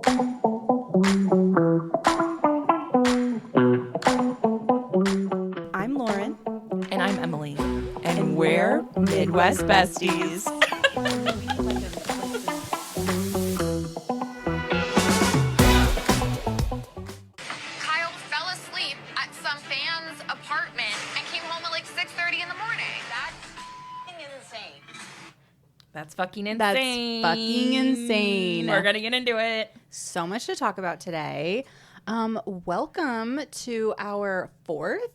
I'm Lauren. And I'm Emily. And we're Midwest Besties. Kyle fell asleep at some fan's apartment and came home at like 6:30 in the morning. That's insane. That's fucking insane. That's fucking insane. We're going to get into it. So much to talk about today. Welcome to our fourth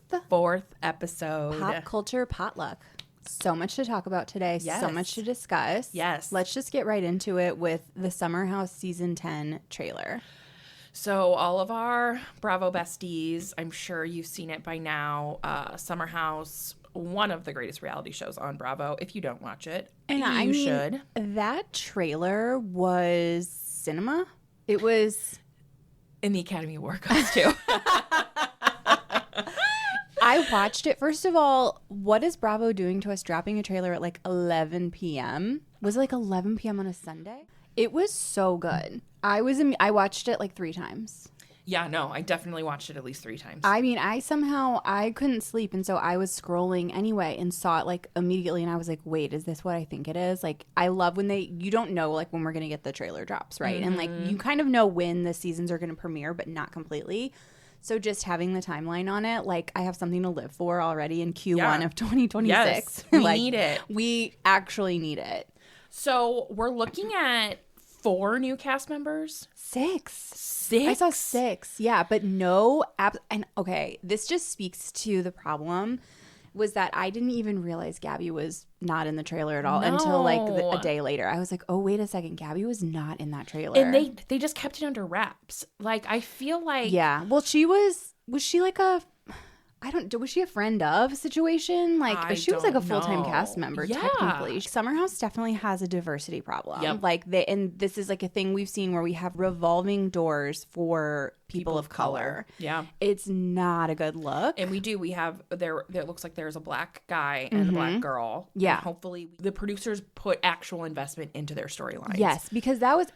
Episode. Pop Culture Potluck. So much to talk about today. Yes. So much to discuss. Yes. Let's just get right into it with the Summer House Season 10 trailer. So all of our Bravo besties, I'm sure you've seen it by now. Summer House, one of the greatest reality shows on Bravo. If you don't watch it, you should. That trailer was cinema. It was... In the Academy Award goes too. I watched it. First of all, what is Bravo doing to us dropping a trailer at like 11 p.m.? Was it like 11 p.m. on a Sunday? It was so good. I watched it like 3 times. Yeah, no, I definitely watched it at least 3 times. I mean, I couldn't sleep, and so I was scrolling anyway and saw it like immediately, and I was like, wait, is this what I think it is? Like, I love when you don't know like when we're going to get the trailer drops, right? Mm-hmm. And like you kind of know when the seasons are going to premiere, but not completely. So just having the timeline on it, like I have something to live for already in Q1 of 2026. Yes, we need it. We actually need it. So we're looking at 4 new cast members. 6. 6? I saw 6. Yeah, but no and okay, this just speaks to the problem was that I didn't even realize Gabby was not in the trailer at all until like a day later. I was like, "Oh, wait a second. Gabby was not in that trailer." And they just kept it under wraps. Like I feel like yeah. Well, was she like was she a friend of situation? Like she was like a full-time cast member technically. Summer House definitely has a diversity problem. Yep. Like and this is like a thing we've seen where we have revolving doors for people of color. Yeah. It's not a good look. And we have there looks like there's a black guy and a black girl. Yeah. And hopefully the producers put actual investment into their storylines. Yes, because that was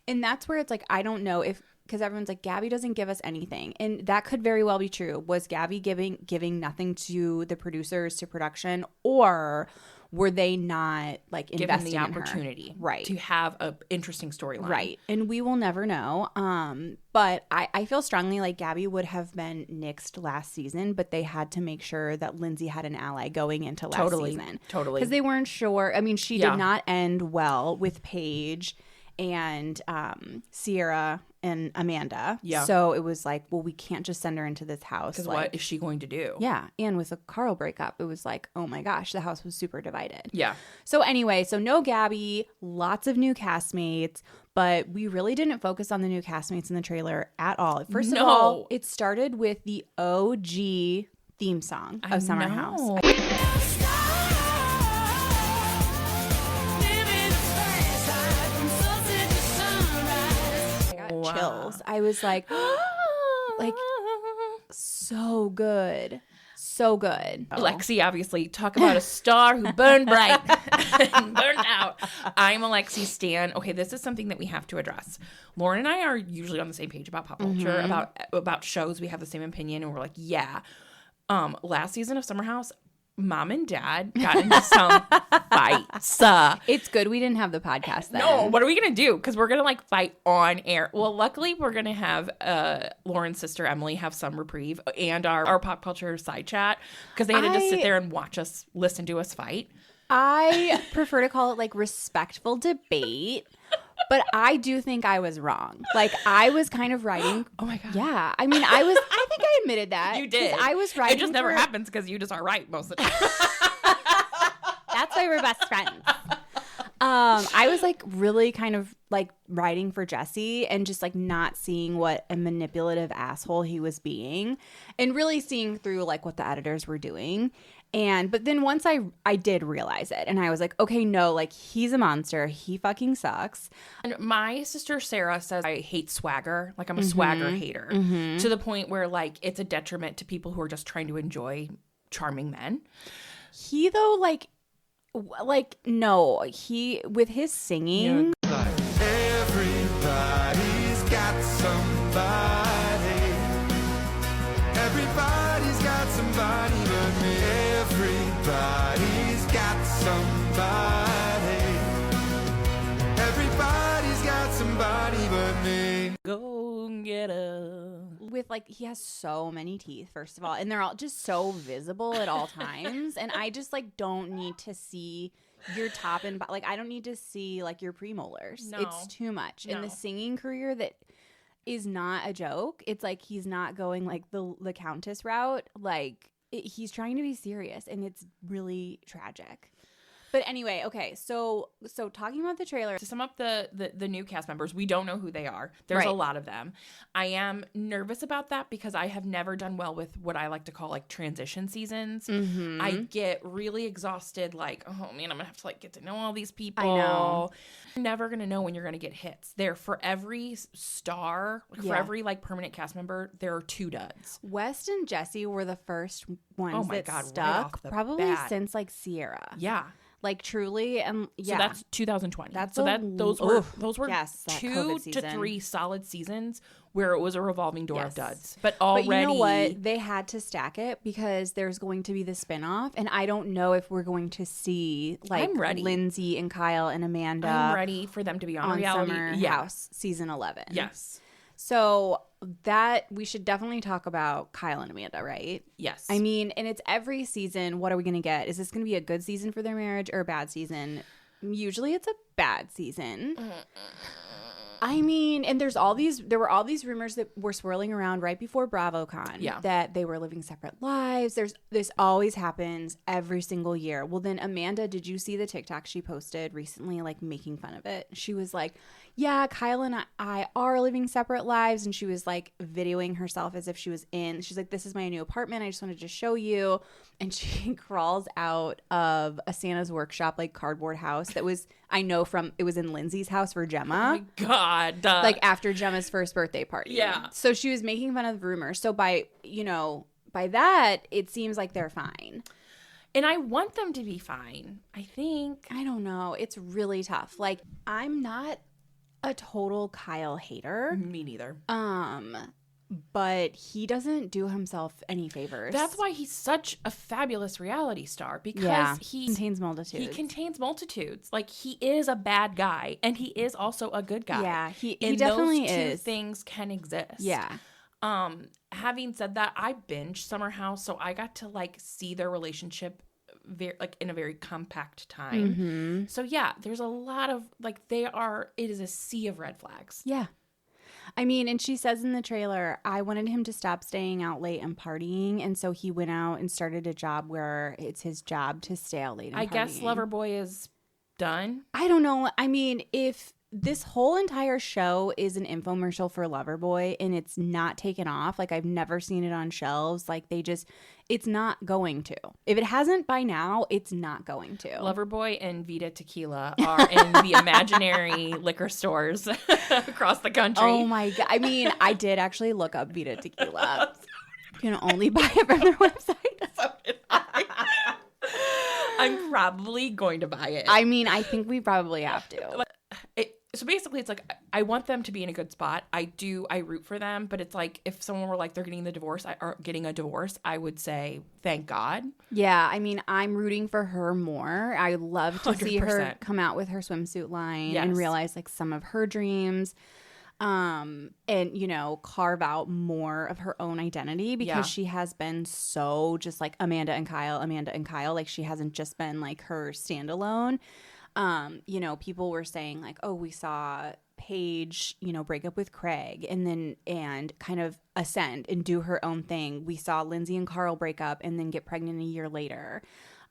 and that's where it's like I don't know if because everyone's like, Gabby doesn't give us anything. And that could very well be true. Was Gabby giving nothing to the producers, to production, or were they not like investing given the in opportunity right. to have an interesting storyline? Right. And we will never know. But I feel strongly like Gabby would have been nixed last season, but they had to make sure that Lindsay had an ally going into last season. Totally. Because they weren't sure. I mean, she did not end well with Paige and Ciara and Amanda. Yeah. So it was like, well, we can't just send her into this house. Because like, what is she going to do? Yeah. And with the Carl breakup, it was like, oh my gosh, the house was super divided. Yeah. So anyway, no Gabby, lots of new castmates, but we really didn't focus on the new castmates in the trailer at all. First of all, it started with the OG theme song of Summer House. Wow. Chills. I was like so good. So good. Lexi, obviously, talk about a star who burned bright and burned out. I'm a Lexi stan. Okay, this is something that we have to address. Lauren and I are usually on the same page about pop culture, about shows. We have the same opinion, and we're like, yeah. Last season of Summer House, Mom and Dad got into some fights. It's good we didn't have the podcast then. No, what are we going to do? Because we're going to like fight on air. Well, luckily we're going to have Lauren's sister Emily have some reprieve and our pop culture side chat because they had to just sit there and watch us, listen to us fight. I prefer to call it like respectful debate. But I do think I was wrong. Like, I was kind of writing. Oh, my God. Yeah. I mean, I think I admitted that. You did. I was writing. It just never happens because you just are right most of the time. That's why we're best friends. I was like really kind of like writing for Jesse and just like not seeing what a manipulative asshole he was being and really seeing through like what the editors were doing. But then once I did realize it and I was like, okay, no, like he's a monster. He fucking sucks. And my sister Sarah says I hate swagger. Like I'm a swagger hater to the point where like it's a detriment to people who are just trying to enjoy charming men. He though, no, he with his singing. Everybody's go-getter. With like, he has so many teeth, first of all, and they're all just so visible at all times. And I just like don't need to see your top and like, I don't need to see like your premolars. No. It's too much. No. And the singing career that is not a joke. It's like he's not going like the Countess route. Like he's trying to be serious, and it's really tragic. But anyway, okay, so talking about the trailer. To sum up the new cast members, we don't know who they are. There's a lot of them. I am nervous about that because I have never done well with what I like to call like transition seasons. Mm-hmm. I get really exhausted, like, oh man, I'm gonna have to like get to know all these people. I know. You're never gonna know when you're gonna get hits. There for every star, for every like permanent cast member, there are 2 duds. West and Jesse were the first ones Oh my that God, right stuck, off the probably bat. since like Ciara. Yeah. Like truly, and yeah. So that's 2020. That's those were yes, that 2 COVID to season. 3 solid seasons where it was a revolving door of Yes. duds. But already, But you know what? They had to stack it because there's going to be the spinoff, and I don't know if we're going to see like I'm ready. Lindsay and Kyle and Amanda I'm ready for them to be on reality. Summer House season 11. Yes. So that we should definitely talk about Kyle and Amanda, right? Yes. I mean, and it's every season. What are we going to get? Is this going to be a good season for their marriage or a bad season? Usually it's a bad season. I mean, and there were all these rumors that were swirling around right before BravoCon that they were living separate lives. This always happens every single year. Well, then Amanda, did you see the TikTok she posted recently, like making fun of it? She was like, yeah, Kyle and I are living separate lives. And she was like videoing herself as if she's like, this is my new apartment. I just wanted to show you. And she crawls out of a Santa's workshop, like cardboard house that was, I know it was in Lindsay's house for Gemma. Oh my God. Like after Gemma's first birthday party. Yeah. So she was making fun of the rumors. So by that, it seems like they're fine. And I want them to be fine. I think. I don't know. It's really tough. Like, I'm not a total Kyle hater. Me neither. But he doesn't do himself any favors. That's why he's such a fabulous reality star, because he contains multitudes. He contains multitudes. Like, he is a bad guy, and he is also a good guy. Yeah, he and definitely those two is. things can exist. Yeah. Having said that, I binged Summer House, so I got to like see their relationship in a very compact time. Mm-hmm. So yeah, there's a lot of like it is a sea of red flags. Yeah. I mean, and she says in the trailer, I wanted him to stop staying out late and partying. And so he went out and started a job where it's his job to stay out late and partying. guess Loverboy is done. I don't know. I mean, if this whole entire show is an infomercial for Loverboy and it's not taken off, like I've never seen it on shelves, like it's not going to. If it hasn't by now, it's not going to. Loverboy and Vita Tequila are in the imaginary liquor stores across the country. Oh my God. I mean, I did actually look up Vita Tequila. You can only buy it from their website. So did I. I'm probably going to buy it. I mean, I think we probably have to. So basically, it's like I want them to be in a good spot. I root for them, but it's like if someone were like they're getting a divorce, I would say thank God. Yeah, I mean, I'm rooting for her more. I love to see her 100%. come out with her swimsuit line Yes. and realize like some of her dreams, and carve out more of her own identity because she has been so just like Amanda and Kyle. Like she hasn't just been like her standalone. People were saying like, oh, we saw Paige, break up with Craig and kind of ascend and do her own thing. We saw Lindsay and Carl break up and then get pregnant a year later.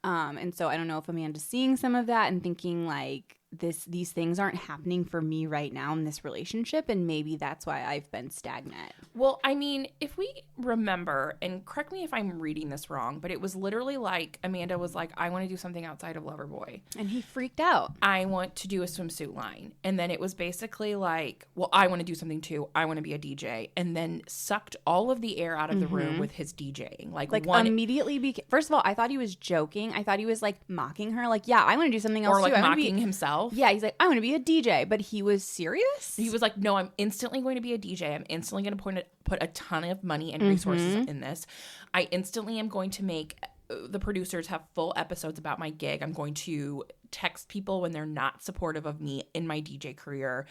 And so I don't know if Amanda's seeing some of that and thinking like these things aren't happening for me right now in this relationship. And maybe that's why I've been stagnant. Well, I mean, if we remember, and correct me if I'm reading this wrong, but it was literally like Amanda was like, I want to do something outside of Loverboy. And he freaked out. I want to do a swimsuit line. And then it was basically like, well, I want to do something too. I want to be a DJ. And then sucked all of the air out of the room with his DJing. Like immediately first of all, I thought he was joking. I thought he was like mocking her. Like, yeah, I want to do something else or like too. mocking himself. Yeah, he's like, I want to be a DJ. But he was serious? He was like, no, I'm instantly going to be a DJ. I'm instantly going to put a ton of money and resources in this. I instantly am going to make the producers have full episodes about my gig. I'm going to text people when they're not supportive of me in my DJ career.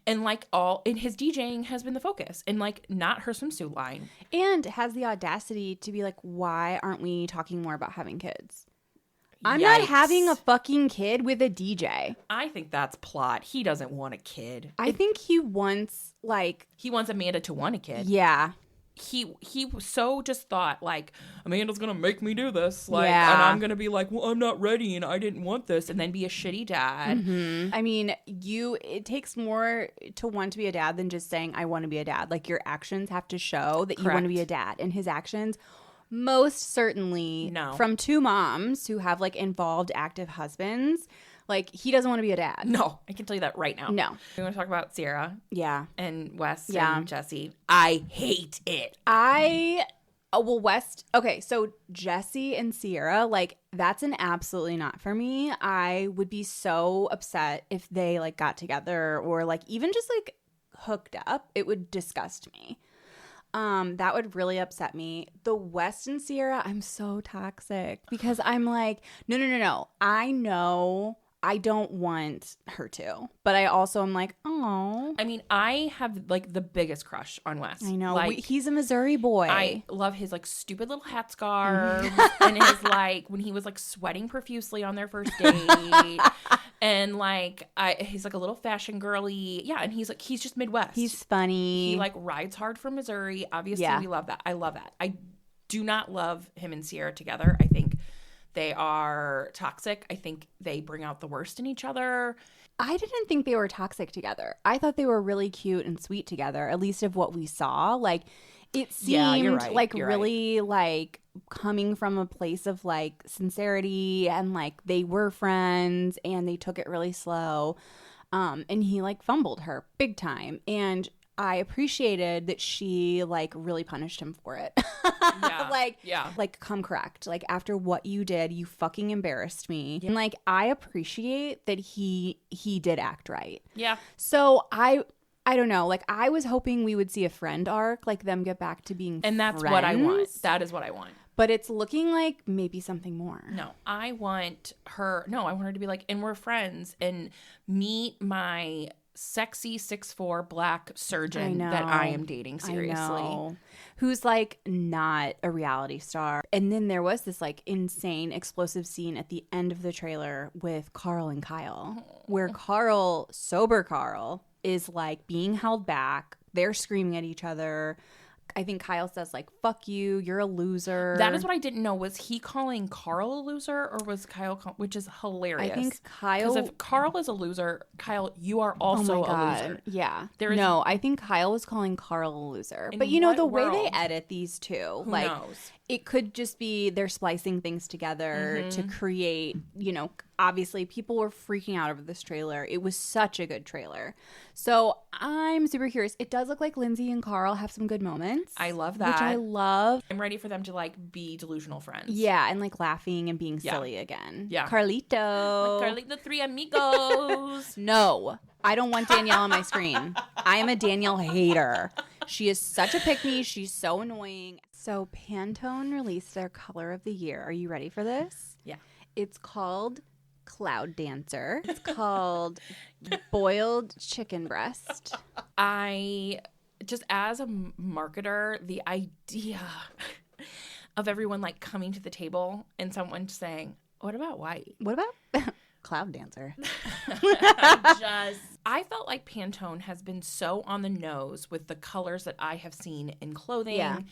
And like all in his DJing has been the focus and like not her swimsuit line. And has the audacity to be like, why aren't we talking more about having kids? I'm Yikes. not having a fucking kid with a DJ. I think that's plot. He doesn't want a kid. I think he wants like, He wants Amanda to want a kid. yeah. He so just thought like Amanda's gonna make me do this, like, Yeah. and I'm gonna be like, well, I'm not ready and I didn't want this, and then be a shitty dad. I mean, it takes more to want to be a dad than just saying I want to be a dad. Like your actions have to show that you want to be a dad, and his actions most certainly from two moms who have like involved active husbands. Like he doesn't want to be a dad. No, I can tell you that right now. No. We want to talk about Ciara and West and Jesse. I hate it. West. Okay, so Jesse and Ciara, like that's an absolutely not for me. I would be so upset if they like got together or like even just like hooked up. It would disgust me. That would really upset me. The West and Ciara, I'm so toxic because I'm like, no. I know I don't want her to, but I also am like, oh. I mean, I have like the biggest crush on West. I know. Like, He's a Missouri boy. I love his like stupid little hat scarves and his like when he was like sweating profusely on their first date. And like he's like a little fashion girly. Yeah, and he's just Midwest. He's funny. He like rides hard from Missouri. Obviously, we love that. I love that. I do not love him and Ciara together. I think they are toxic. I think they bring out the worst in each other. I didn't think they were toxic together. I thought they were really cute and sweet together, at least of what we saw. Like it seemed like really like coming from a place of like sincerity and like they were friends and they took it really slow. And he like fumbled her big time. And I appreciated that she like really punished him for it. Like come correct. Like after what you did, you fucking embarrassed me. And like I appreciate that he did act right. Yeah. So I don't know. Like I was hoping we would see a friend arc, like them get back to being and that's friends. what I want. That is what I want. But it's looking like maybe something more. No, I want her to be like, and we're friends and meet my sexy 6'4" black surgeon that I am dating seriously. Who's like not a reality star. And then there was this like insane explosive scene at the end of the trailer with Carl and Kyle, where sober Carl is like being held back. They're screaming at each other. I think Kyle says like, fuck you, you're a loser. That is what I didn't know. Was he calling Carl a loser or was Kyle, which is hilarious. I think Kyle. Because if Carl is a loser, Kyle, you are also a loser. Yeah. No, I think Kyle was calling Carl a loser. But you know, the way they edit these two, who like knows? It could just be they're splicing things together to create, you know, obviously people were freaking out over this trailer. It was such a good trailer. So I'm super curious. It does look like Lindsay and Carl have some good moments. I love that. Which I love. I'm ready for them to like be delusional friends. Yeah, and like laughing and being silly again. Yeah. Carlito. Like the three amigos. No, I don't want Danielle on my screen. I am a Danielle hater. She is such a pick-me. She's so annoying. So Pantone released their color of the year. Are you ready for this? Yeah. It's called Cloud Dancer. It's called Boiled Chicken Breast. I just, as a marketer, the idea of everyone like coming to the table and someone saying, what about white? What about Cloud Dancer? I felt like Pantone has been so on the nose with the colors that I have seen in clothing,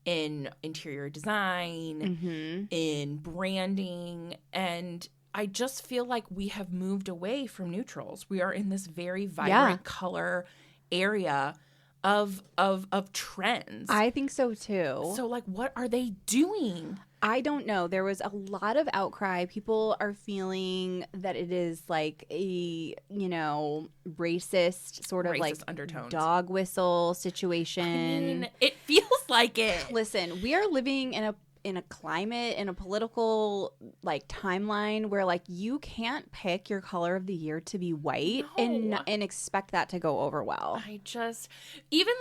in interior design, in branding, and I just feel like we have moved away from neutrals. We are in this very vibrant color area of trends. I think so too. So like, what are they doing? I don't know. There was a lot of outcry. People are feeling that it is like a, you know, racist sort of like undertones. Dog whistle situation. I mean, it feels like it. Listen, we are living in a climate, in a political like timeline where like you can't pick your color of the year to be white and expect that to go over well. I just, even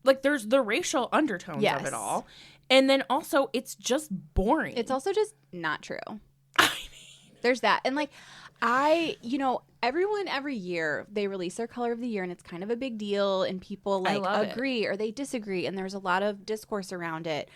like there's the racial undertones of it all. And then also it's just boring. It's also just not true. I mean, there's that. And like, Everyone every year they release their color of the year and it's kind of a big deal and people like agree or they disagree and there's a lot of discourse around it.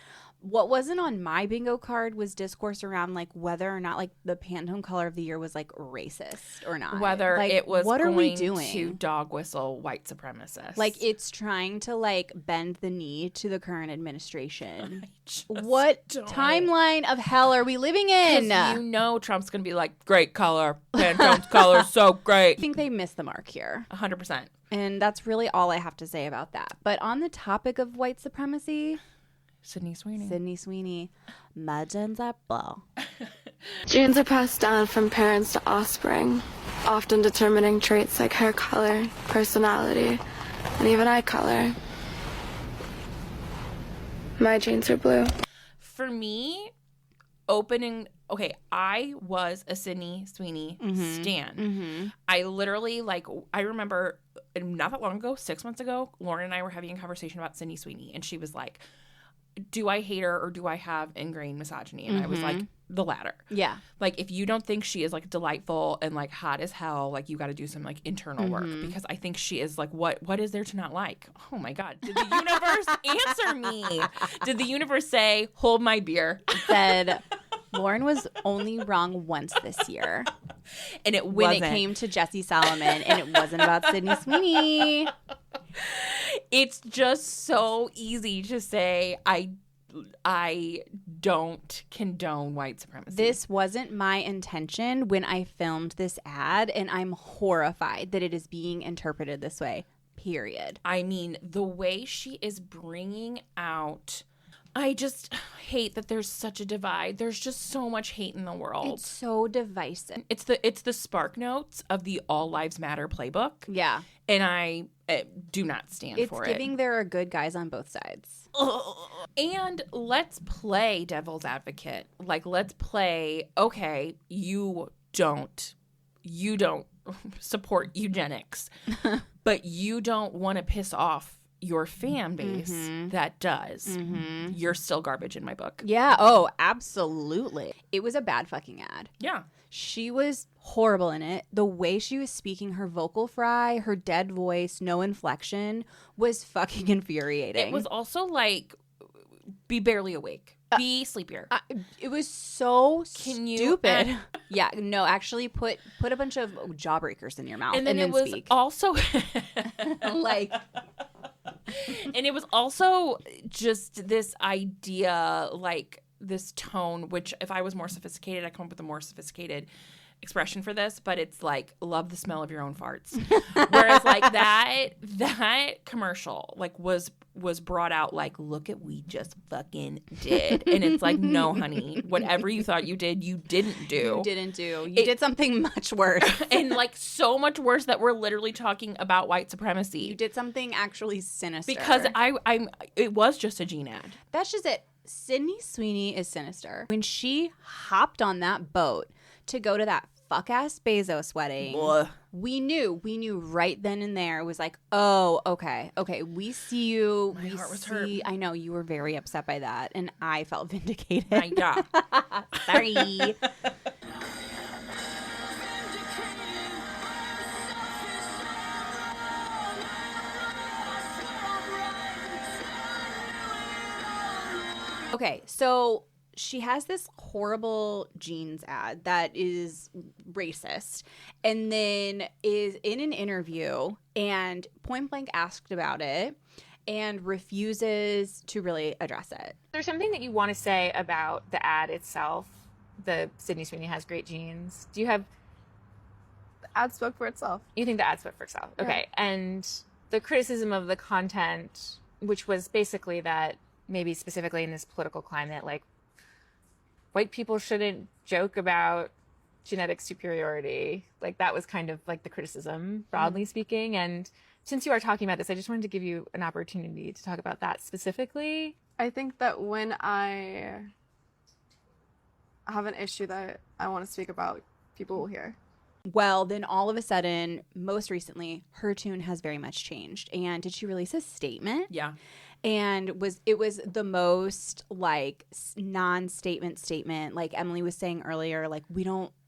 What wasn't on my bingo card was discourse around like whether or not like the Pantone color of the year was like racist or not. Whether like, it was what going are we doing? to dog whistle white supremacists. Like it's trying to like bend the knee to the current administration. What timeline of hell are we living in? You know Trump's going to be like, great color. Pantone's color is so great. I think they missed the mark here. 100%. And that's really all I have to say about that. But on the topic of white supremacy... Sydney Sweeney. My genes are blue. Genes are passed down from parents to offspring, often determining traits like hair color, personality, and even eye color. My genes are blue. For me, I was a Sydney Sweeney stan. Mm-hmm. I literally, I remember not that long ago, 6 months ago, Lauren and I were having a conversation about Sydney Sweeney, and she was like, do I hate her or do I have ingrained misogyny? And I was like, the latter. Yeah. Like, if you don't think she is, like, delightful and, like, hot as hell, like, you got to do some, like, internal work. Because I think she is, like, what is there to not like? Oh, my God. Did the universe answer me? Did the universe say, hold my beer? It said, Lauren was only wrong once this year. And it when wasn't. It came to Jesse Solomon, and it wasn't about Sydney Sweeney. It's just so easy to say, I don't condone white supremacy. This wasn't my intention when I filmed this ad, and I'm horrified that it is being interpreted this way, period. I mean, the way she is bringing out... I just hate that there's such a divide. There's just so much hate in the world. It's so divisive. It's the spark notes of the All Lives Matter playbook. Yeah. And I do not stand for it. It's giving there are good guys on both sides. And let's play devil's advocate. Like, let's play, okay, you don't support eugenics, but you don't want to piss off your fan base that does. You're still garbage in my book. Yeah. Oh, absolutely. It was a bad fucking ad. Yeah. She was horrible in it. The way she was speaking, her vocal fry, her dead voice, no inflection, was fucking infuriating. It was also like, be barely awake. Be sleepier. It was so stupid. Yeah, no, actually put a bunch of jawbreakers in your mouth and then it was speak. Also like... And it was also just this idea, like this tone, which if I was more sophisticated, I'd come up with a more sophisticated expression for this, but it's like, love the smell of your own farts. Whereas like that commercial like was brought out like, look at we just fucking did. And it's like, no, honey, whatever you thought you did, you didn't do. You did something much worse. And like so much worse that we're literally talking about white supremacy. You did something actually sinister. Because it was just a Gene ad. That's just it. Sydney Sweeney is sinister. When she hopped on that boat to go to that fuck-ass Bezos wedding, we knew right then and there. It was like, oh, okay, we see you. My heart was hurt. I know, you were very upset by that, and I felt vindicated. Yeah. Sorry. Okay, so she has this horrible jeans ad that is racist and then is in an interview and point blank asked about it and refuses to really address it. There's something that you want to say about the ad itself. The Sydney Sweeney has great jeans. Do you have... The ad spoke for itself. You think the ad spoke for itself. Yeah. Okay. And the criticism of the content, which was basically that maybe specifically in this political climate, like, white people shouldn't joke about genetic superiority. Like, that was kind of like the criticism, broadly speaking. And since you are talking about this, I just wanted to give you an opportunity to talk about that specifically. I think that when I have an issue that I want to speak about, people will hear. Well, then all of a sudden, most recently, her tune has very much changed. And did she release a statement? Yeah. And it was the most like non-statement statement. Like Emily was saying earlier, like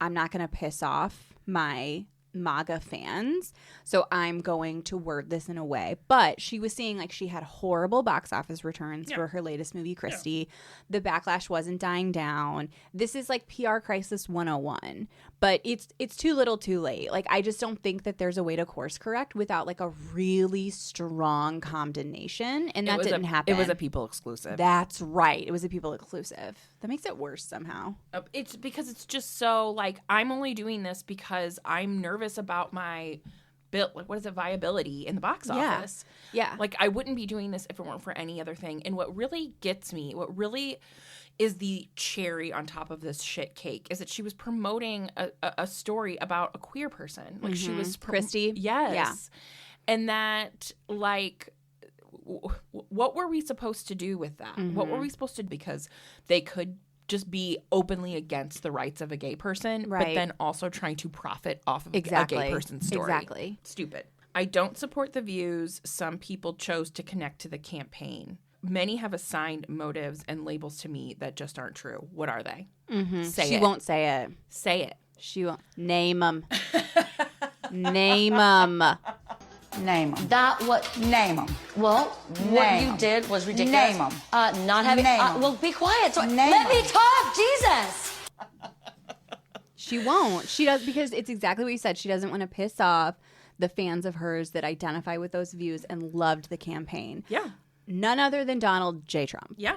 I'm not going to piss off my MAGA fans, so I'm going to word this in a way. But she was seeing like she had horrible box office returns for her latest movie, Christie. The backlash wasn't dying down. This is like PR crisis 101, but it's too little too late. Like I just don't think that there's a way to course correct without like a really strong condemnation, and that didn't happen. It was a People exclusive. That's right. It was a People exclusive. That makes it worse somehow. It's because it's just so like I'm only doing this because I'm nervous about my viability in the box office. Yeah. Like I wouldn't be doing this if it weren't for any other thing. And what really gets me, what really is the cherry on top of this shit cake, is that she was promoting a story about a queer person. Like she was Christie. Yes. Yeah. And that like what were we supposed to do with that? What were we supposed to do? Because they could just be openly against the rights of a gay person, but then also trying to profit off of a gay person's story. Exactly. Stupid. I don't support the views some people chose to connect to the campaign. Many have assigned motives and labels to me that just aren't true. What are they? She won't say it. Say it. She won't. Name them. Name them. Name them. Name them. Well, what you did was ridiculous. Name them. Not having. Well, be quiet. So let me talk. Jesus. She won't. She does, because it's exactly what you said. She doesn't want to piss off the fans of hers that identify with those views and loved the campaign. Yeah. None other than Donald J. Trump. Yeah.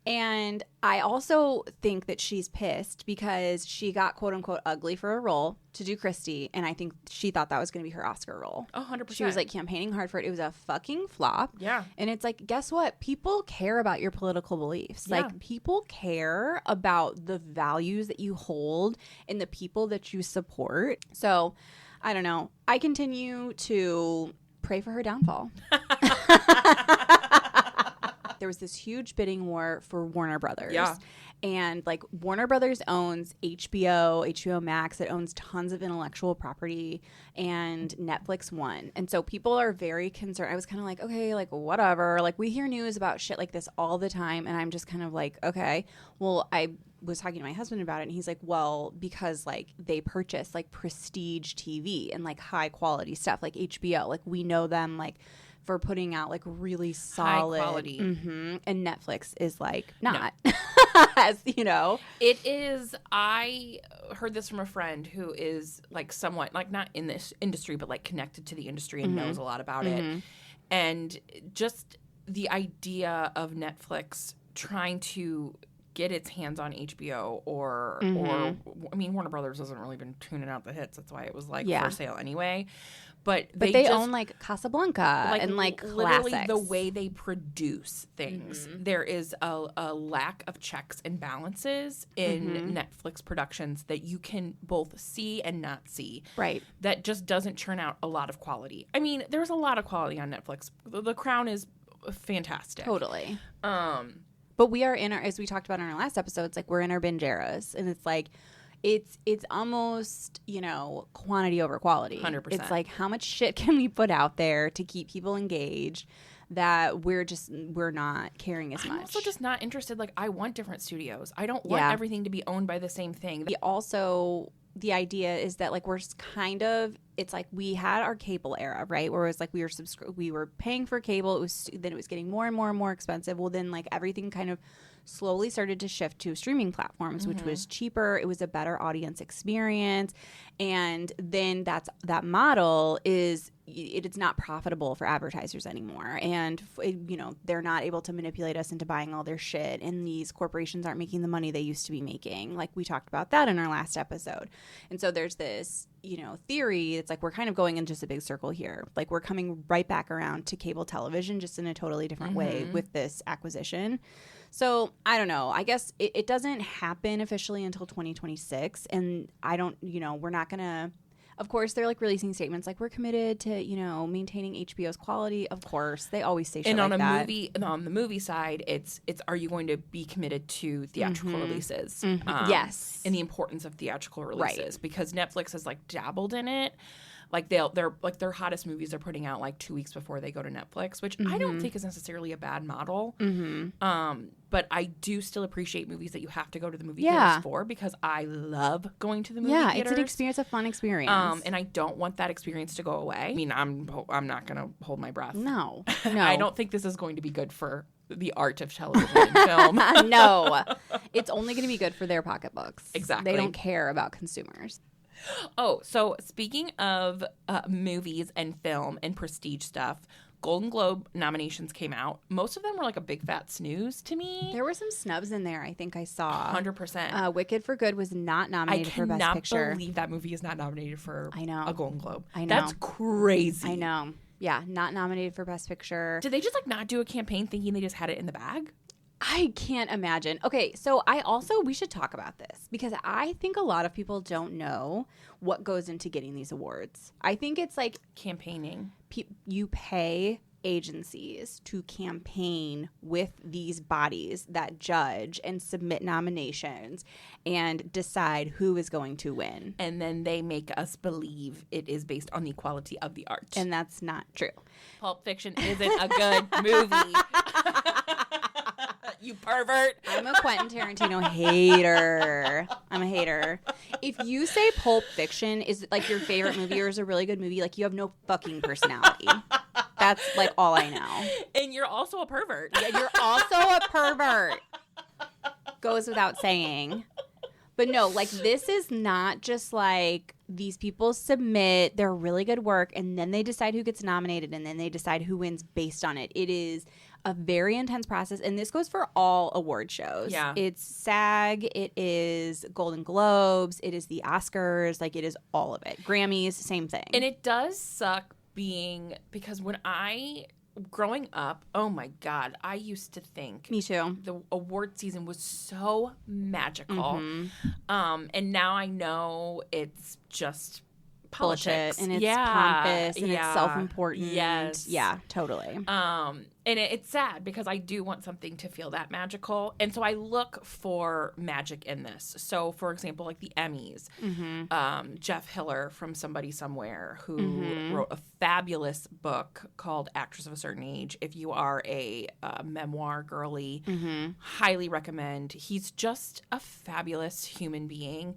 And I also think that she's pissed because she got quote unquote ugly for a role to do Christie. And I think she thought that was going to be her Oscar role. 100%. She was like campaigning hard for it. It was a fucking flop. Yeah. And it's like, guess what? People care about your political beliefs. Yeah. Like people care about the values that you hold and the people that you support. So I don't know. I continue to pray for her downfall. There was this huge bidding war for Warner Brothers. Yeah. And like Warner Brothers owns HBO Max. It owns tons of intellectual property, and Netflix won. And so people are very concerned. I was kind of like, okay, like whatever. Like we hear news about shit like this all the time. And I'm just kind of like, okay, well, I was talking to my husband about it, and he's like, well, because like they purchase like prestige TV and like high quality stuff like HBO. Like we know them like for putting out like really solid high quality. And Netflix is like not. As you know, it is. I heard this from a friend who is like somewhat like not in this industry, but like connected to the industry and knows a lot about it. And just the idea of Netflix trying to get its hands on HBO or I mean, Warner Brothers hasn't really been tuning out the hits. That's why it was like for sale anyway. But they just own like Casablanca and like literally classics. the way they produce things. There is a lack of checks and balances in Netflix productions that you can both see and not see. Right. That just doesn't churn out a lot of quality. I mean, there's a lot of quality on Netflix. The Crown is fantastic. Totally. But we are in our, as we talked about in our last episode, it's like we're in our binge eras, and it's like it's almost, you know, quantity over quality. 100%. It's like how much shit can we put out there to keep people engaged that we're not caring as much. I'm also just not interested. Like I want different studios. I don't want everything to be owned by the same thing. The idea is that like we're just kind of, it's like we had our cable era, right? Where it was like we were paying for cable. Then it was getting more and more and more expensive. Well, then like everything kind of slowly started to shift to streaming platforms, which was cheaper. It was a better audience experience. And then that model is, it's not profitable for advertisers anymore. And, you know, they're not able to manipulate us into buying all their shit. And these corporations aren't making the money they used to be making. Like we talked about that in our last episode. And so there's this, you know, theory. It's like we're kind of going in just a big circle here. Like we're coming right back around to cable television, just in a totally different way with this acquisition. So I don't know. I guess it doesn't happen officially until 2026. And I don't, you know, we're not going to, of course, they're like releasing statements like we're committed to, you know, maintaining HBO's quality. Of course, they always say shit and like that. And on the movie side, it's are you going to be committed to theatrical releases? Yes. And the importance of theatrical releases. Because Netflix has like dabbled in it. Like they're like their hottest movies are putting out like 2 weeks before they go to Netflix, which I don't think is necessarily a bad model. But I do still appreciate movies that you have to go to the movie theaters for, because I love going to the movie theaters. Yeah, it's an experience, a fun experience. And I don't want that experience to go away. I mean, I'm not going to hold my breath. No. I don't think this is going to be good for the art of television and film. No. It's only going to be good for their pocketbooks. Exactly. They don't care about consumers. Oh, so speaking of movies and film and prestige stuff, Golden Globe nominations came out. Most of them were like a big fat snooze to me. There were some snubs in there, I think I saw. 100%. Wicked for Good was not nominated for Best Picture. I cannot believe that movie is not nominated for a Golden Globe. I know. That's crazy. I know. Yeah, not nominated for Best Picture. Did they just like not do a campaign thinking they just had it in the bag? I can't imagine. Okay, so we should talk about this, because I think a lot of people don't know what goes into getting these awards. I think it's like campaigning. You pay agencies to campaign with these bodies that judge and submit nominations and decide who is going to win. And then they make us believe it is based on the quality of the art. And that's not true. Pulp Fiction isn't a good movie. You pervert. I'm a Quentin Tarantino hater. I'm a hater. If you say Pulp Fiction is like your favorite movie or is a really good movie, like you have no fucking personality. That's like all I know. And you're also a pervert. Yeah, you're also a pervert. Goes without saying. But no, like this is not just like these people submit their really good work and then they decide who gets nominated and then they decide who wins based on it. It is a very intense process, and this goes for all award shows. Yeah. It's SAG, it is Golden Globes, it is the Oscars, like it is all of it. Grammys, same thing. And it does suck because when growing up, oh my God, I used to think Me too. the award season was so magical. Mm-hmm. And now I know it's just politics. Bullshit, and it's pompous and it's self-important. Yes. Yeah, totally. And it's sad because I do want something to feel that magical. And so I look for magic in this. So, for example, like the Emmys, Jeff Hiller from Somebody Somewhere, who wrote a fabulous book called Actress of a Certain Age. If you are a memoir girly, highly recommend. He's just a fabulous human being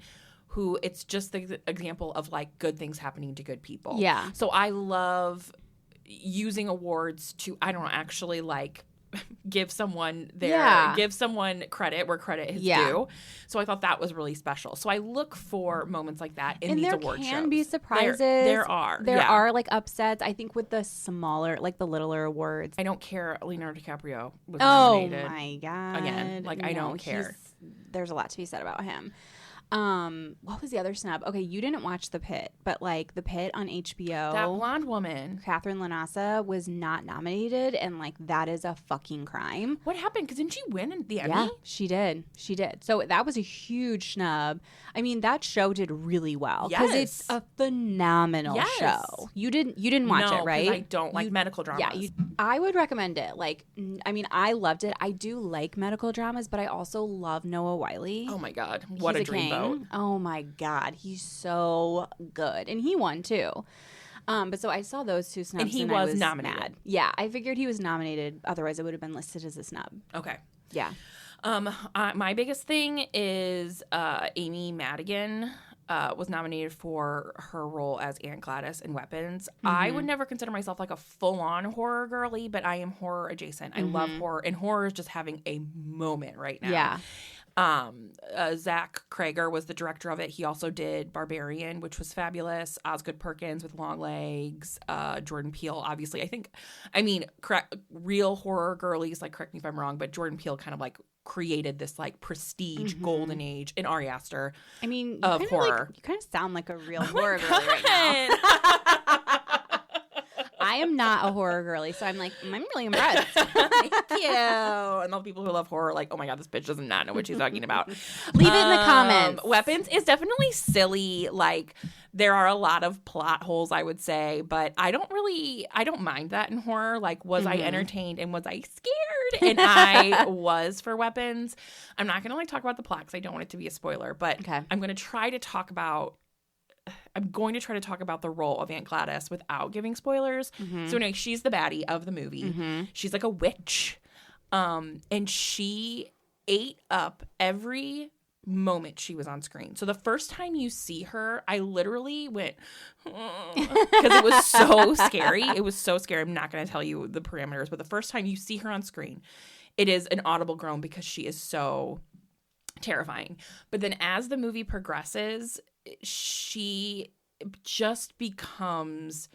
who it's just the example of like good things happening to good people. Yeah. So I love using awards to, I don't know, actually like give someone credit where credit is due. So I thought that was really special. So I look for moments like that in these award shows. And there can be surprises. There are. There are like upsets. I think with the smaller, like the littler awards. I don't care. Leonardo DiCaprio was nominated. Oh my God. Again, like I don't care. There's a lot to be said about him. What was the other snub? Okay, you didn't watch The Pit, but like The Pit on HBO. That blonde woman, Catherine Lanassa, was not nominated, and like that is a fucking crime. What happened? Because didn't she win in the Emmy? Yeah, she did. She did. So that was a huge snub. I mean, that show did really well because it's a phenomenal show. You didn't watch it, right? I don't like medical dramas. Yeah, I would recommend it. Like, I mean, I loved it. I do like medical dramas, but I also love Noah Wyle. Oh my God, what He's a dreamboat! Oh my God, he's so good, and he won too. But so I saw those two snubs, and he and was I was nominated. Mad. Yeah, I figured he was nominated. Otherwise, it would have been listed as a snub. Okay. Yeah. My biggest thing is Amy Madigan was nominated for her role as Aunt Gladys in Weapons. I would never consider myself like a full-on horror girly, but I am horror adjacent. I love horror, and horror is just having a moment right now. Yeah. Zach Krager was the director of it. He also did Barbarian, which was fabulous. Osgood Perkins with Long Legs. Jordan Peele, obviously. Real horror girlies, like, correct me if I'm wrong, but Jordan Peele kind of like created this like prestige golden age, and Ari Aster. I mean, of horror. You kind of sound like a real horror girly right now. I am not a horror girly, so I'm really impressed. Thank you. And all people who love horror are like, oh my God, this bitch does not know what she's talking about. Leave it in the comments. Weapons is definitely silly. Like, there are a lot of plot holes, I would say, but I don't mind that in horror. Like, was I entertained and was I scared? And I was for Weapons. I'm not going to talk about the plot because I don't want it to be a spoiler, but I'm going to try to talk about I'm going to try to talk about the role of Aunt Gladys without giving spoilers. So anyway, she's the baddie of the movie. She's like a witch. And she ate up every moment she was on screen. So the first time you see her, I literally went because it was so scary. It was so scary. I'm not going to tell you the parameters, but the first time you see her on screen, it is an audible groan because she is so terrifying. But then as the movie progresses, she just becomes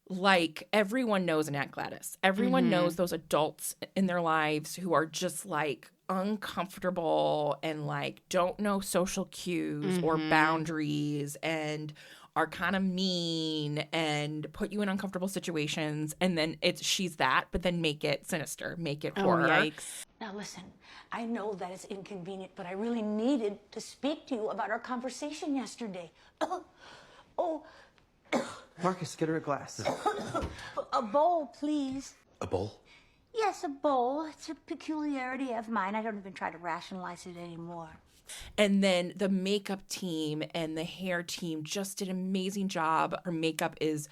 like everyone knows an Aunt Gladys. Everyone knows those adults in their lives who are just like uncomfortable and like don't know social cues or boundaries and are kind of mean and put you in uncomfortable situations. And then she's that, but then make it sinister, make it horror. Yikes. Now listen, I know that it's inconvenient, but I really needed to speak to you about our conversation yesterday. Oh, Marcus, get her a glass. a bowl, please. A bowl? Yes, a bowl. It's a peculiarity of mine. I don't even try to rationalize it anymore. And then the makeup team and the hair team just did an amazing job. Her makeup is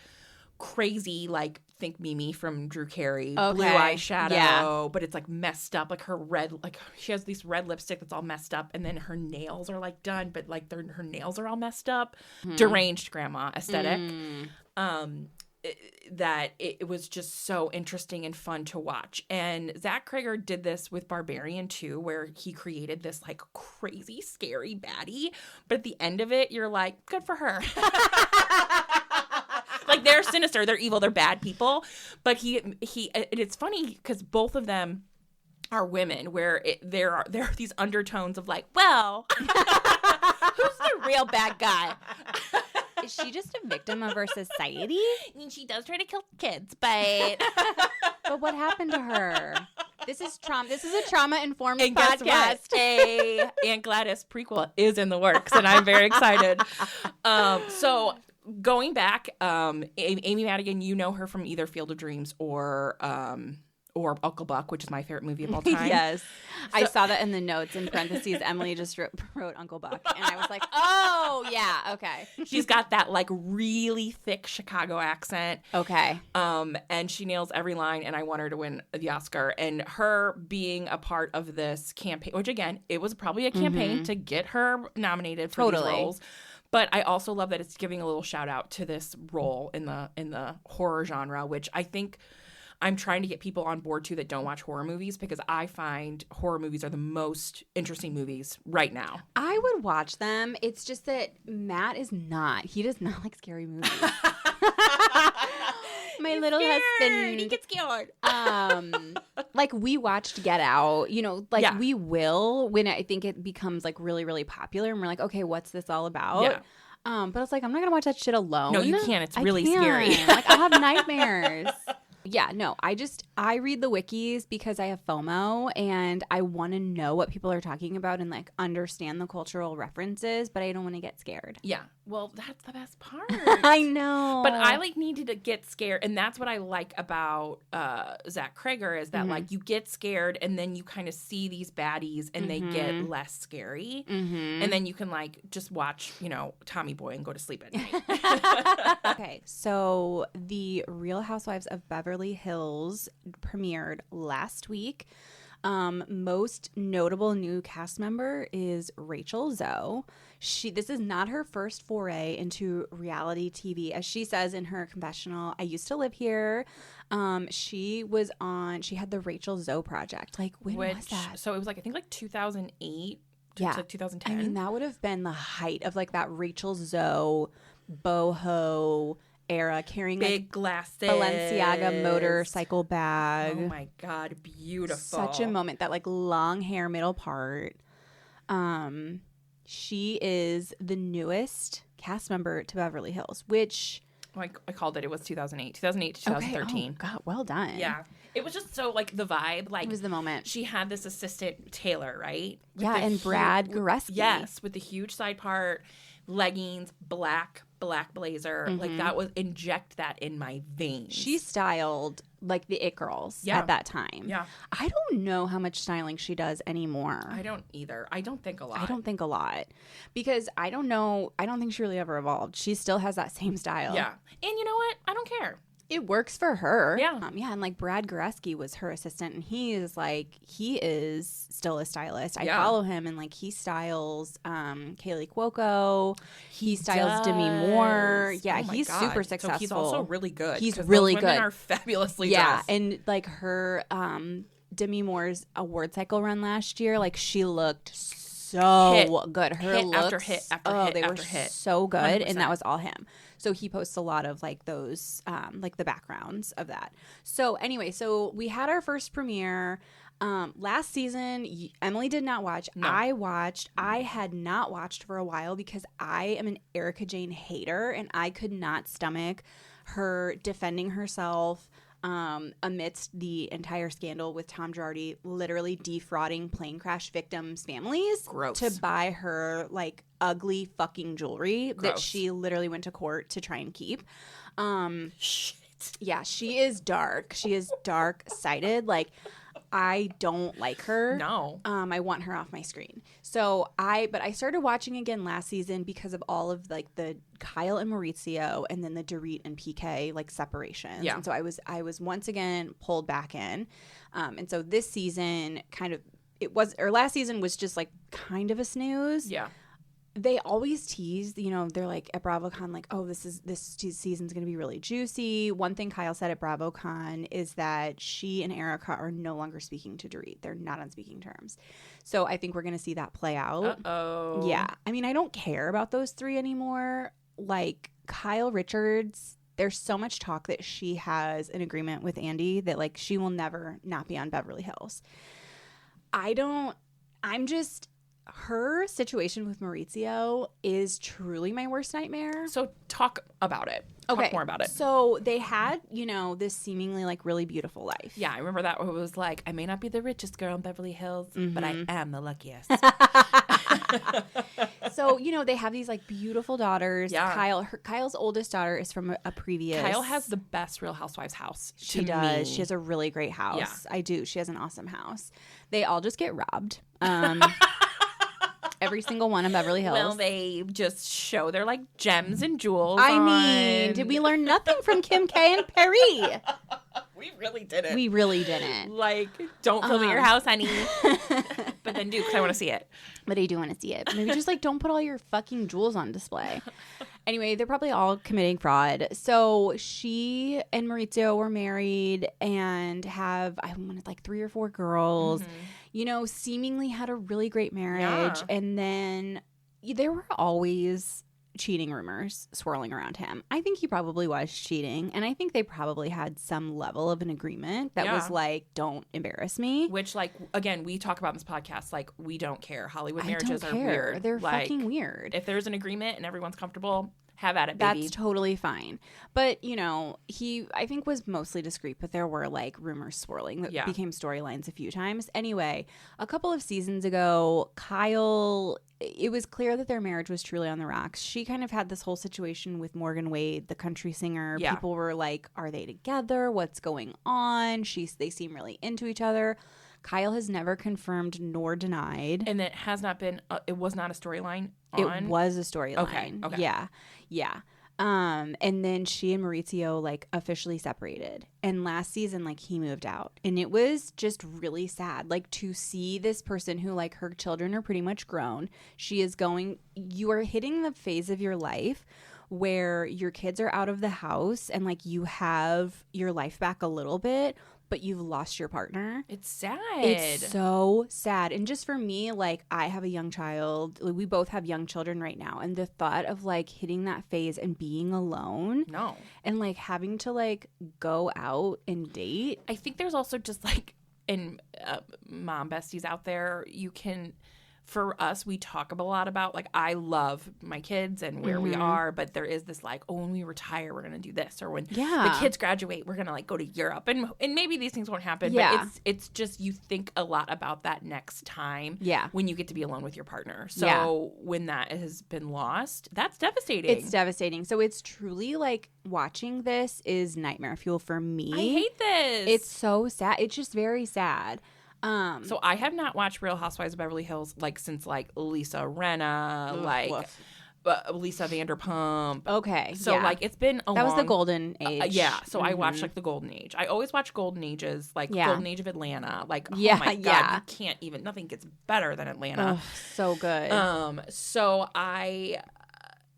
crazy, like think Mimi from Drew Carey, blue eyeshadow, but it's like messed up, like her red, like she has this red lipstick that's all messed up, and then her nails are like done, but like her nails are all messed up. Deranged grandma aesthetic. That it was just so interesting and fun to watch. And Zach Cregger did this with Barbarian too, where he created this like crazy scary baddie, but at the end of it you're like, good for her. Like they're sinister, they're evil, they're bad people, but he and it's funny because both of them are women, where there are these undertones of like, well, who's the real bad guy? Is she just a victim of our society? I mean, she does try to kill kids, but But what happened to her? This is a trauma-informed and podcast. guess what? A Aunt Gladys prequel is in the works, and I'm very excited. So going back, Amy Madigan, you know her from either Field of Dreams or Uncle Buck, which is my favorite movie of all time. Yes. I saw that in the notes in parentheses. Emily just wrote Uncle Buck. And I was like, oh, yeah, okay. She's got that like really thick Chicago accent. Okay. And she nails every line, and I want her to win the Oscar. And her being a part of this campaign, which again, it was probably a campaign to get her nominated for these roles. But I also love that it's giving a little shout out to this role in the horror genre, which I think I'm trying to get people on board too that don't watch horror movies, because I find horror movies are the most interesting movies right now. I would watch them. It's just that Matt is not. He does not like scary movies. My little husband. He gets scared. Like we watched Get Out, like we will when I think it becomes like really, really popular and we're like, okay, what's this all about? Yeah. But it's like, I'm not going to watch that shit alone. No, you can't. It's really scary. scary. Like I'll have nightmares. Yeah, no, I read the wikis because I have FOMO and I want to know what people are talking about and like understand the cultural references, but I don't want to get scared. Yeah. Well, that's the best part. I know. But I like needed to get scared, and that's what I like about Zach Cregger is that like you get scared and then you kind of see these baddies and they get less scary, and then you can like just watch Tommy Boy and go to sleep at night. Okay, so the Real Housewives of Beverly Hills premiered last week. Most notable new cast member is Rachel Zoe. This is not her first foray into reality TV. As she says in her confessional, I used to live here. She had the Rachel Zoe Project. Like, when was that? So it was like, I think like 2008 to like 2010. I mean, that would have been the height of like that Rachel Zoe boho era, carrying big like glasses, Balenciaga motorcycle bag. Oh my God, beautiful. Such a moment. That like long hair middle part. She is the newest cast member to Beverly Hills, which I called it. It was 2008 to 2013. Okay. Oh, God, well done. Yeah. It was just so like the vibe. Like it was the moment. She had this assistant Taylor, right? And Brad Goreski. Yes, with the huge side part, leggings, black blazer. Like that was inject that in my veins. She styled like the it girls Yeah. at that time. Yeah. I don't know how much styling she does anymore. I don't either. I don't think a lot. I don't think a lot because I don't know. I don't think she really ever evolved. She still has that same style. Yeah. And you know what? I don't care. It works for her. Yeah. Yeah. And like Brad Goreski was her assistant and he is still a stylist. I Yeah. follow him and like he styles Kaylee Cuoco. He styles Demi Moore. Yeah. Oh my he's God. super successful. So he's also really good. He's 'cause really those women good. are fabulously Yeah. dressed. And like her, Demi Moore's award cycle run last year, like she looked so good. Her hit looks, after hit after hit they after were hit. so good, 100%. and that was all him. So he posts a lot of like those, like the backgrounds of that. So anyway, so we had our first premiere last season. Emily did not watch. No. I watched. I had not watched for a while because I am an Erika Jayne hater, and I could not stomach her defending herself amidst the entire scandal with Tom Girardi literally defrauding plane crash victims' families Gross. to buy her like ugly fucking jewelry that Gross. she literally went to court to try and keep. Shit. Yeah, she is dark. She is dark-sided. Like, I don't like her. No. I want her off my screen. But I started watching again last season because of all of like the Kyle and Mauricio and then the Dorit and PK like separations. Yeah. And so I was once again pulled back in. And so this season last season was just like kind of a snooze. Yeah. They always tease, they're like at BravoCon, like, oh, this season's going to be really juicy. One thing Kyle said at BravoCon is that she and Erika are no longer speaking to Dorit. They're not on speaking terms. So I think we're going to see that play out. Uh-oh. Yeah. I mean, I don't care about those three anymore. Like Kyle Richards, there's so much talk that she has an agreement with Andy that like she will never not be on Beverly Hills. Her situation with Mauricio is truly my worst nightmare. So talk about it. Talk more about it. So they had, this seemingly like really beautiful life. Yeah, I remember that where it was like, I may not be the richest girl in Beverly Hills, but I am the luckiest. So, they have these like beautiful daughters. Yeah. Kyle's oldest daughter is from a previous. Kyle has the best Real Housewives house. She to does. me. She has a really great house. Yeah. I do. She has an awesome house. They all just get robbed. Every single one in Beverly Hills. Well, they just show their like gems and jewels. I mean, did we learn nothing from Kim K and Perry? We really didn't. We really didn't. Like, don't film at your house, honey. But then do, because I want to see it. But I do want to see it. Maybe just like don't put all your fucking jewels on display. Anyway, they're probably all committing fraud. So she and Mauricio were married and have, I wanted like 3 or 4 girls. Seemingly had a really great marriage. Yeah. And then there were always cheating rumors swirling around him. I think he probably was cheating. And I think they probably had some level of an agreement that was like, don't embarrass me. Which, like, again, we talk about in this podcast, like, we don't care. Hollywood I marriages don't are care. weird. They're Like, fucking weird. If there's an agreement and everyone's comfortable, have at it, baby. That's totally fine. But, he, I think, was mostly discreet, but there were, like, rumors swirling that became storylines a few times. Anyway, a couple of seasons ago, Kyle, it was clear that their marriage was truly on the rocks. She kind of had this whole situation with Morgan Wade, the country singer. Yeah. People were like, are they together? What's going on? They seem really into each other. Kyle has never confirmed nor denied. And it has not been, it was not a storyline It was a storyline. Okay. Yeah. And then she and Mauricio like officially separated. And last season, like he moved out. And it was just really sad. Like to see this person who like her children are pretty much grown. You are hitting the phase of your life where your kids are out of the house and like you have your life back a little bit, but you've lost your partner. It's sad. It's so sad. And just for me, like I have a young child. We both have young children right now. And the thought of like hitting that phase and being alone. No. And like having to like go out and date. I think there's also just like, in mom besties out there, you can for us, we talk a lot about, like, I love my kids and where we are, but there is this, like, oh, when we retire, we're going to do this. Or when the kids graduate, we're going to, like, go to Europe. And maybe these things won't happen, but it's just you think a lot about that next time when you get to be alone with your partner. So when that has been lost, that's devastating. It's devastating. So it's truly, like, watching this is nightmare fuel for me. I hate this. It's so sad. It's just very sad. So I have not watched Real Housewives of Beverly Hills, like, since, like, Lisa Rinna, like Lisa Vanderpump. Okay. So like it's been a that long, was the golden age. So I watched like the golden age. I always watch golden ages, like golden age of Atlanta. Like oh my god, you can't even. Nothing gets better than Atlanta. Oh, so good. So I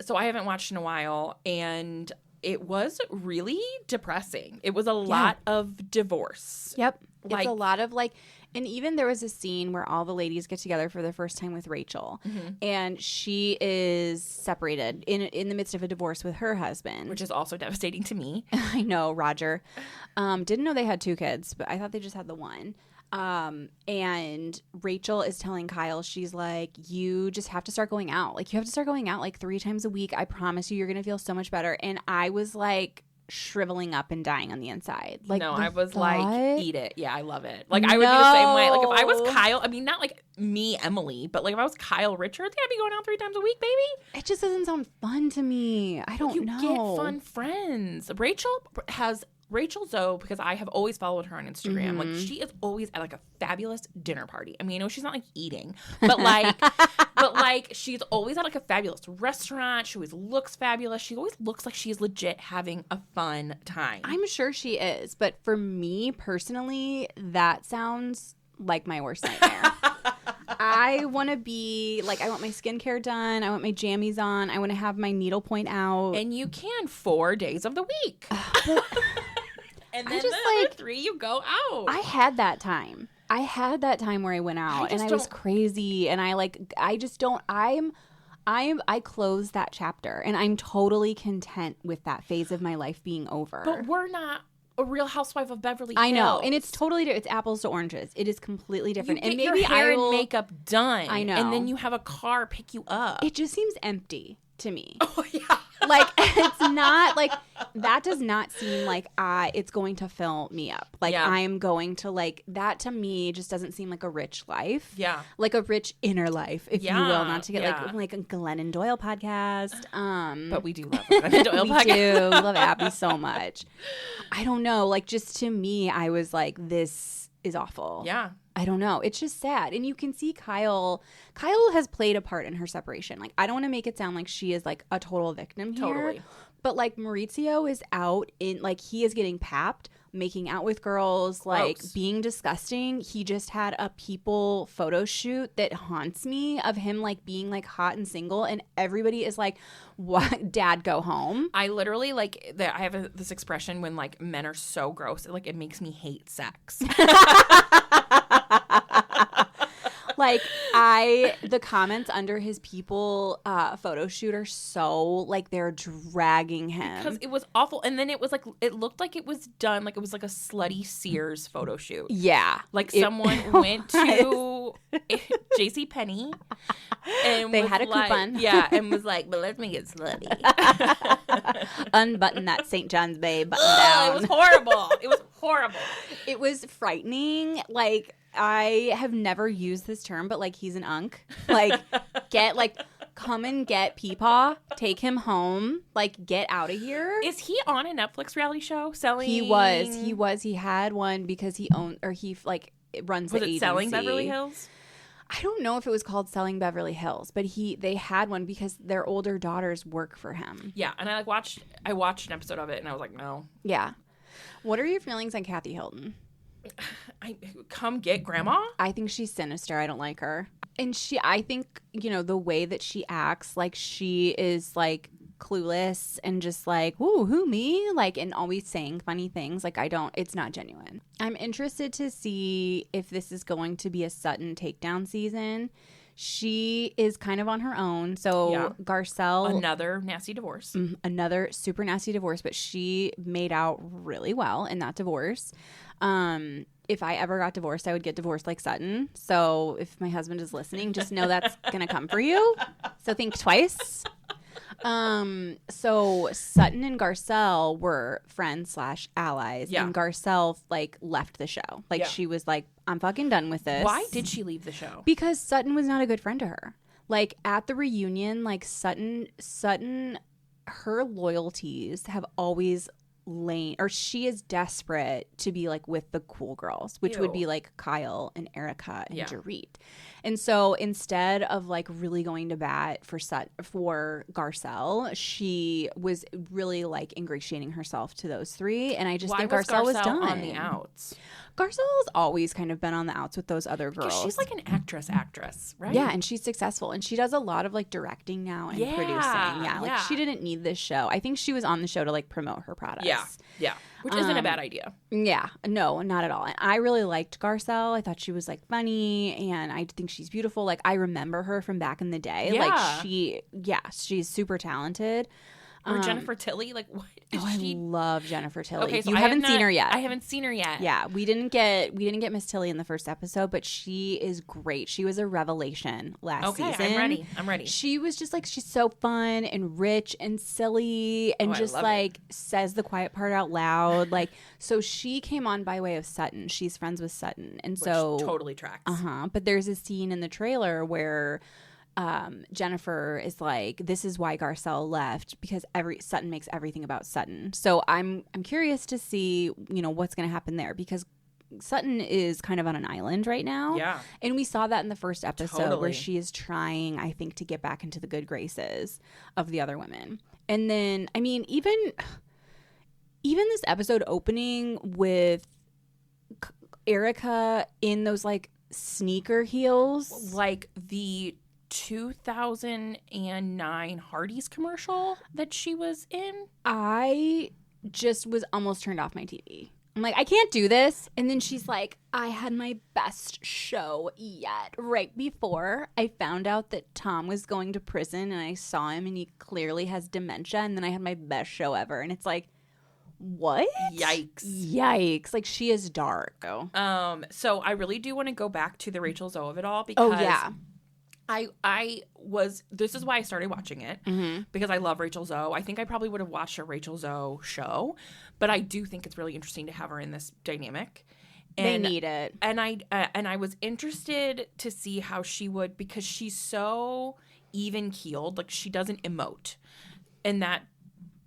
haven't watched in a while, and it was really depressing. It was a lot of divorce. Yep. Like, it's a lot of like, and even there was a scene where all the ladies get together for the first time with Rachel, and she is separated in the midst of a divorce with her husband, which is also devastating to me. I know, Roger. Didn't know they had 2 kids, but I thought they just had the one. And Rachel is telling Kyle, she's like, you just have to start going out. Like, you have to start going out like 3 times a week. I promise you're going to feel so much better. And I was like shriveling up and dying on the inside. Like, no, I was like, eat it. Yeah, I love it. Like, I would be the same way. Like, if I was Kyle, I mean, not like me, Emily, but like if I was Kyle Richards, I'd be going out 3 times a week, baby. It just doesn't sound fun to me. I don't know. You get fun friends. Rachel Zoe, because I have always followed her on Instagram. Like, she is always at like a fabulous dinner party. I mean, I know she's not like eating, but like, she's always at like a fabulous restaurant. She always looks fabulous. She always looks like she's legit having a fun time. I'm sure she is, but for me personally, that sounds like my worst nightmare. I want to be like, I want my skincare done. I want my jammies on. I want to have my needlepoint out. And you can 4 days of the week. And then the other 3 you go out. I had that time. Where I went out and I was crazy, and I closed that chapter, and I'm totally content with that phase of my life being over. But we're not a Real Housewife of Beverly Hills. I know, and it's totally different. It's apples to oranges. It is completely different. You get and maybe your hair and makeup done. I know, and then you have a car pick you up. It just seems empty to me. Oh yeah. Like, it's not like that does not seem like it's going to fill me up. Like, I'm going to like that. To me, just doesn't seem like a rich life. Yeah, like a rich inner life, if you will. Not to get like a Glennon Doyle podcast. But we do love Glennon Doyle podcast. We do. We love Abby so much. I don't know. Like, just to me, I was like, this is awful. Yeah. I don't know. It's just sad. And you can see Kyle has played a part in her separation. Like, I don't want to make it sound like she is like a total victim here. Totally. But like, Mauricio is out in, like, he is getting papped, making out with girls, like being disgusting. He just had a People photo shoot that haunts me of him like being like hot and single, and everybody is like, "What, Dad, go home." I literally like that. I have this expression when like men are so gross, like it makes me hate sex. Like, the comments under his People photo shoot are so, like, they're dragging him. Because it was awful. And then it was, like, it looked like it was done, like, it was, like, a slutty Sears photo shoot. Yeah. Like, someone went to JCPenney and they had a coupon. Yeah, and was like, but let me get slutty. Unbutton that St. John's Bay button down. It was horrible. It was horrible. It was frightening. Like, I have never used this term, but like, he's an unk. Like, come and get Peepaw, take him home, like, get out of here. Is he on a Netflix reality show selling? He was. He had one because he owned, or he like runs the agency. Was it Selling Beverly Hills? I don't know if it was called Selling Beverly Hills, but they had one because their older daughters work for him. Yeah, and I watched an episode of it, and I was like, no. Yeah. What are your feelings on Kathy Hilton? Come get Grandma? I think she's sinister. I don't like her. And I think, the way that she acts, like, she is, like, clueless and just like, ooh, who, me? Like, and always saying funny things. Like, it's not genuine. I'm interested to see if this is going to be a Sutton takedown season. She is kind of on her own. So Garcelle, another nasty divorce. Another super nasty divorce, but she made out really well in that divorce. if I ever got divorced, I would get divorced like Sutton. So if my husband is listening, just know that's gonna come for you. So think twice. So Sutton and Garcelle were friends / allies, and Garcelle like left the show. Like she was like, I'm fucking done with this. Why did she leave the show? Because Sutton was not a good friend to her. Like at the reunion, like Sutton, her loyalties have always lain, or she is desperate to be like with the cool girls, which would be like Kyle and Erika and Dorit. And so instead of like really going to bat for Garcelle, she was really like ingratiating herself to those three. And I just think Garcelle was done. On the outs? Garcelle's always kind of been on the outs with those other girls. Because she's like an actress, right? Yeah, and she's successful. And she does a lot of like directing now and producing. Yeah, like she didn't need this show. I think she was on the show to like promote her products. Yeah. Which isn't a bad idea. Yeah, no, not at all. And I really liked Garcelle. I thought she was like funny, and I think she's beautiful. Like I remember her from back in the day. Yeah. Like she's super talented. Or Jennifer Tilly, like what is she? I love Jennifer Tilly. Okay, so you haven't seen her yet. I haven't seen her yet. Yeah, we didn't get Miss Tilly in the first episode, but she is great. She was a revelation last season. Okay, I'm ready. She was just like, she's so fun and rich and silly and just like says the quiet part out loud. Like, so she came on by way of Sutton. She's friends with Sutton, and Which so totally tracks. But there's a scene in the trailer where Jennifer is like, this is why Garcelle left, because Sutton makes everything about Sutton. So I'm curious to see, what's going to happen there, because Sutton is kind of on an island right now. Yeah. And we saw that in the first episode Totally. where she is trying, I think, to get back into the good graces of the other women. And then, I mean, even this episode opening with Erika in those like sneaker heels, like the 2009 Hardee's commercial that she was in. I just was almost turned off my TV. I'm like, I can't do this. And then she's like, I had my best show yet. Right before I found out that Tom was going to prison, and I saw him and he clearly has dementia, and then I had my best show ever. And it's like, what? Yikes. Like, she is dark. So I really do want to go back to the Rachel Zoe of it all, because this is why I started watching it, because I love Rachel Zoe. I think I probably would have watched a Rachel Zoe show, but I do think it's really interesting to have her in this dynamic. They need it. And I was interested to see how she would, because she's so even keeled. Like, she doesn't emote, and that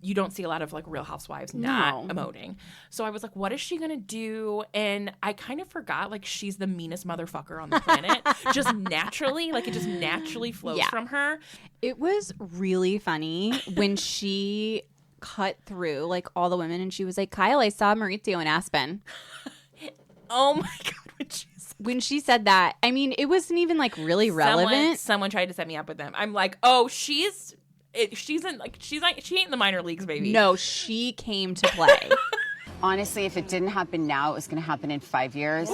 you don't see a lot of like Real Housewives not emoting. So I was like, what is she gonna do? And I kind of forgot, like, she's the meanest motherfucker on the planet. Just naturally, like, it just naturally flows from her. It was really funny when she cut through like all the women and she was like, Kyle, I saw Mauricio in Aspen. Oh my God. When she said that, I mean, it wasn't even like really relevant. Someone tried to set me up with them. I'm like, oh, she ain't in the minor leagues, baby. No, she came to play. Honestly, if it didn't happen now, it was going to happen in 5 years.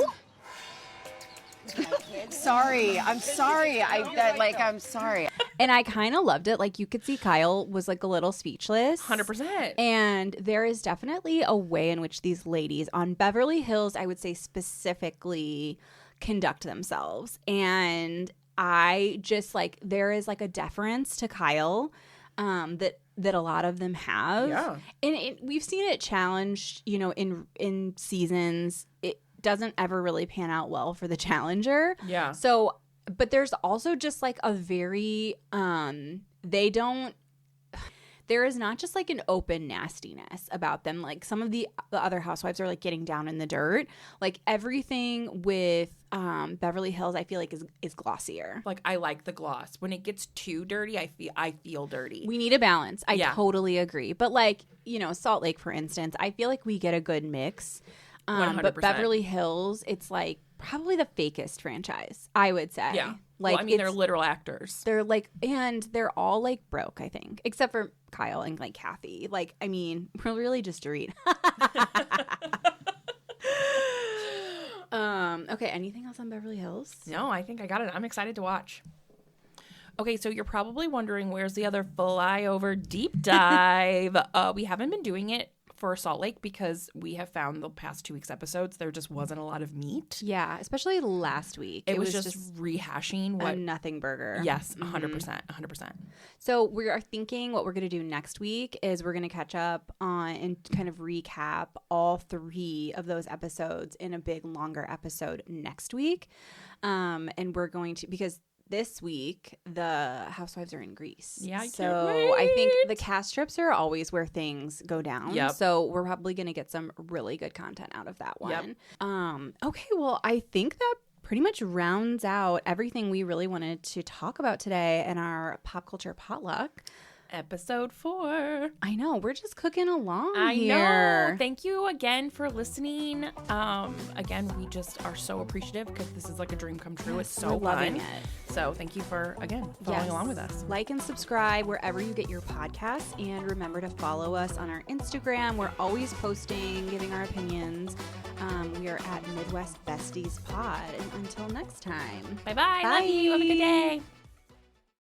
Sorry. I'm sorry. I'm sorry. And I kind of loved it. Like, you could see Kyle was like a little speechless. 100%. And there is definitely a way in which these ladies on Beverly Hills, I would say specifically, conduct themselves. And I just like, there is like a deference to Kyle that a lot of them have. Yeah. And we've seen it challenged, in seasons. It doesn't ever really pan out well for the challenger. Yeah. So, but there's also just like a very, there is not just like an open nastiness about them. Like, some of the other housewives are like getting down in the dirt. Like, everything with Beverly Hills, I feel like is glossier. Like, I like the gloss. When it gets too dirty, I feel dirty. We need a balance. I totally agree. But like, Salt Lake, for instance, I feel like we get a good mix. 100%. But Beverly Hills, it's like probably the fakest franchise, I would say. Yeah. Like, well, I mean, they're literal actors. They're like, and they're all like broke, I think, except for Kyle and like Kathy. Like, I mean, we're really just Dorit. Okay, anything else on Beverly Hills? No, I think I got it. I'm excited to watch. Okay, so you're probably wondering, where's the other flyover deep dive? We haven't been doing it for Salt Lake because we have found the past 2 weeks episodes, there just wasn't a lot of meat. Yeah, especially last week. It was just rehashing what. A nothing burger. Yes, 100%. 100%. So we are thinking what we're going to do next week is we're going to catch up on and kind of recap all 3 of those episodes in a big, longer episode next week. And we're going to, because this week the Housewives are in Greece. Yeah, I so can't wait. I think the cast trips are always where things go down. Yep. So we're probably going to get some really good content out of that one. Yep. Okay, well, I think that pretty much rounds out everything we really wanted to talk about today in our Pop Culture Potluck. Episode 4. I know, we're just cooking along I here. know. Thank you again for listening. Again, we just are so appreciative because this is like a dream come true. It's so We're loving fun. it. So thank you for, again, following along with us. Like and subscribe wherever you get your podcasts. And remember to follow us on our Instagram. We're always posting, giving our opinions. We are at Midwest Besties Pod. And until next time. Bye-bye. Bye. Love you. Have a good day.